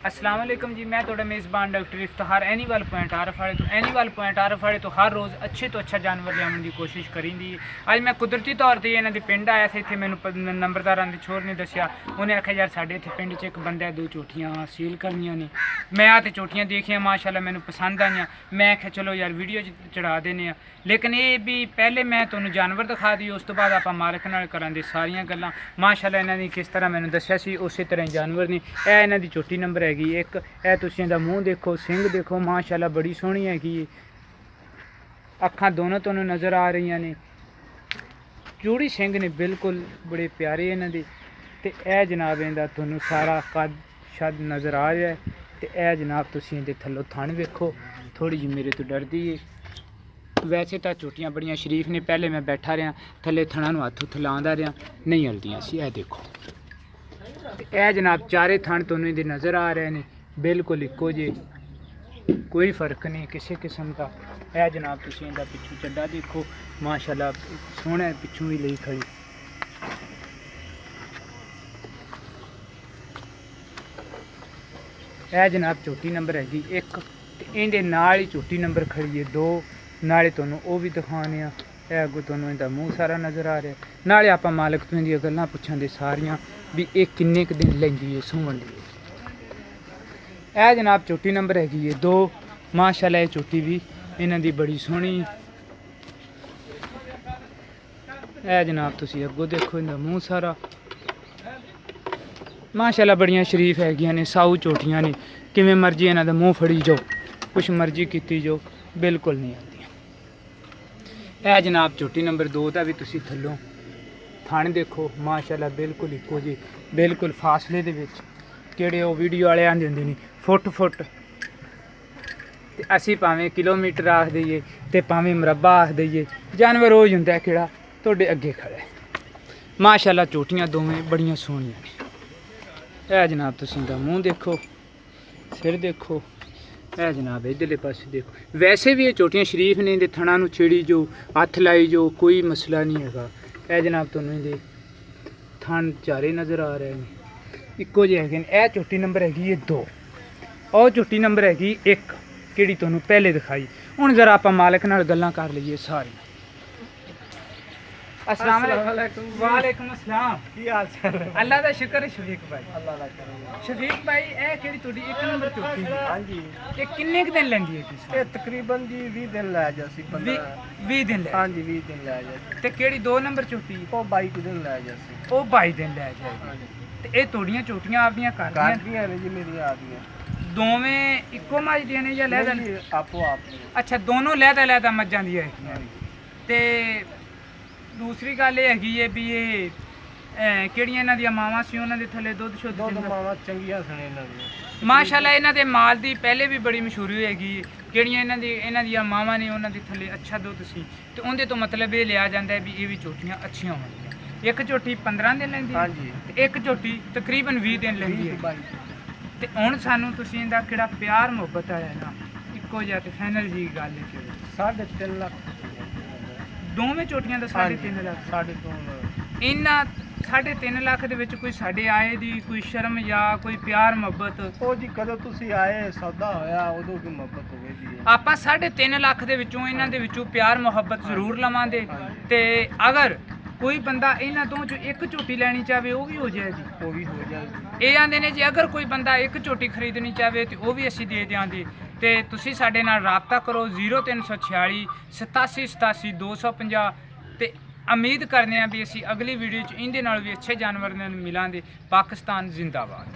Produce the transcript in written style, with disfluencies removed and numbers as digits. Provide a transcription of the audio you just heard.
अस्सलाम वालेकुम जी, मैं थोड़ा मेज़बान डॉक्टर इफ्तिखार एनीमल पॉइंट आरफ वाले तो एनीमल पॉइंट आरफ वाले तो हर रोज़ अच्छे तो अच्छा जानवर लियावन की कोशिश करींदी। अज मैं कुदरती तौर पर इन्हों के पिंड आया था। इतने मैंने नंबरदार के छोर ने दसिया, उन्हें आख्या यार साढ़े इतने पिंड च एक बंदा 2 झोटियाँ सील करनिया ने। मैं तो झोटियाँ देखियाँ माशाल्लाह मैंने पसंद आईयां। मैं आख्या चलो यार वीडियो चढ़ा देने। लेकिन ये भी पहले मैं तुहानू जानवर दिखा दी, उस तो बाद आप मालिक नाल करांगे सारियां गल्लां। माशाल्लाह इन्हां दी किस तरह मैंने दस्सिया सी उस तरह जानवर ने। यह इन्हां दी झोटी नंबर हैगी एक। यह तुसीं इहदा मूँह देखो, सिंग देखो, माशाल्लाह बड़ी सोहनी हैगी। अखां दोनों तुहानू नज़र आ रही ने, चूड़ी सिंग ने बिल्कुल बड़े प्यारे इन्हां दे। ते यह जनाब इहदा तुहानू सारा कद शद नज़र आ रहा है। ते यह जनाब तुसीं इहदे थल्लों थण वेखो, थोड़ी जी मेरे तो डरदी है। वैसे तो झोटियाँ बड़ियां शरीफ ने। पहले मैं बैठा रहा थले थणा नूं हत्थ हुत्थ लांदा रहा, नहीं हलदियां सी। यह देखो यह जनाब चारे थण तुहानू इहदे नज़र आ रहे हैं, बिल्कुल इक्को जे, कोई फर्क नहीं किसी किस्म का। यह जनाब तुसीं इहदा पिछू चड्डा देखो, माशाल्लाह सोहना पिछू भी लई खड़ी। यह जनाब झोटी नंबर हैगी एक। इहदे नाल ही झोटी नंबर खड़ी है 2। नाले तुहानू वो भी दिखाने। यह अगों तुहानू इहदा मूँह सारा नज़र आ रहा है। नाले आपां मालिक तो इहदियां गल्लां पुछांगे सारियां भी ये किन्ने क दिन लैंदी है सूहण दी। यह जनाब झोटी नंबर हैगी है 2। माशाल्लाह ये झोटी भी इन्हां दी बड़ी सोहनी। यह जनाब तुसीं अगों देखो इहदा मूँह सारा, माशाल्लाह बड़ियां शरीफ हैगियां ने, साऊ झोटियां ने। किवें मर्जी इन्हां दा मूँह फड़ी जाओ, कुछ मर्जी कीती जाओ, बिल्कुल नहीं आती। यह जनाब झोटी नंबर 2 का भी तुसीं थल्लों थण देखो, माशाल्लाह बिल्कुल इक्को जी, बिल्कुल फासले दे विच। किहड़े वो वीडियो वाले आंदे हुंदे ने फुट फुट, ते असीं भावें किलोमीटर आख दईए ते भावें मरबा आख दईए, जानवर वो ही हुंदा है किहड़ा तुहाडे अगे खड़ा है। माशाल्लाह झोटियां दोवें बड़ियां सोहणियां ने। यह जनाब तुसीं इहदा मूँह देखो, सिर देखो। यह जनाब इधरले पासे देखो। वैसे भी ये झोटियां शरीफ ने, इहदे थणा नूं छेड़ी जो, हत्थ लाई जो, कोई मसला नहीं हैगा। यह जनाब तुहानू इहदे थण चारे नज़र आ रहे हैं, इक्को जे हैगे। यह झोटी नंबर हैगी 2 और झोटी नंबर हैगी 1 किहड़ी तुहानू पहले दिखाई। हुण जरा आपां मालिक नाल गल्लां कर लईए सारी। अस्सलाम वालेकुम। वालेकुम अस्सलाम। की हाल चाल है? अल्लाह दा शुक्र है शफीक भाई। अल्लाह दा करम। शफीक भाई ए केड़ी तुहाडी 1 नंबर झोटी है? हां जी। ये किन्ने क दिन लैंदी है किसी? ये तकरीबन जी 20 दिन लै जासी। 20 दिन लै? हां जी 20 दिन लै जासी। ते केड़ी 2 नंबर झोटी? ओ 22 दिन लै जासी। ओ 22 दिन लै जाएगी। ते ए तुहाडियां झोटियां आपदियां घर दियां ने जी, मेरियां आपदियां दोवें इक्को मज दियां ने या लैदा? आपो आप। अच्छा दोनों लैदा लैदा मज्जां दियां हैगियां। ते दूसरी गल ये हैगी है भी ये किहड़ियां इन्हां दियां मावां सी, उन्हां दे थल्ले दुद्ध शुद्ध? दुद्ध मावां चंगियां सन इन्हां दियां माशाल्लाह। इन्हां दे माल दी पहले भी बड़ी मशहूरी हैगी। किहड़ियां इन्हां दियां मावां ने, उन्हां दे थल्ले अच्छा दुद्ध सी, ते उंदे तो मतलब ये लिया जाता है भी ये भी झोटियां अच्छियां होंदियां। एक झोटी 15 दिन लैंदी हां जी, ते एक झोटी तकरीबन 20 दिन लैंदी है। ते हुण सानू तुसीं इंदा किहड़ा प्यार मुहब्बत है ना इक्को जिहा ते फाइनल जी गल है 3.5 लाख दोवें झोटियां दा 3.5 लाख। 3.5 इन्हां 3.5 लाख दे विच कोई साडे आए दी कोई शर्म या कोई प्यार मुहब्बत? ओ जी कदों तुसीं आए सौदा होया उदों की मुहब्बत होवेगी। आपां 3.5 लाख दे विचों इन्हां दे विचों प्यार मुहब्बत जरूर लवांगे। ते अगर कोई बंदा इन्हां दों चों एक झोटी लैनी चाहे वो भी हो जाएगी। वो भी हो जाएगी। ये आंदे ने जी अगर कोई बंदा एक झोटी खरीदनी चाहे तो वो भी असीं दे देंगे। तो तुसीं साडे नाल राबता करो 0346 87 87 250। तो उम्मीद करने भी असीं अगली वीडियो च इंदे नाल भी अच्छे जानवर मिलांगे। पाकिस्तान जिंदाबाद।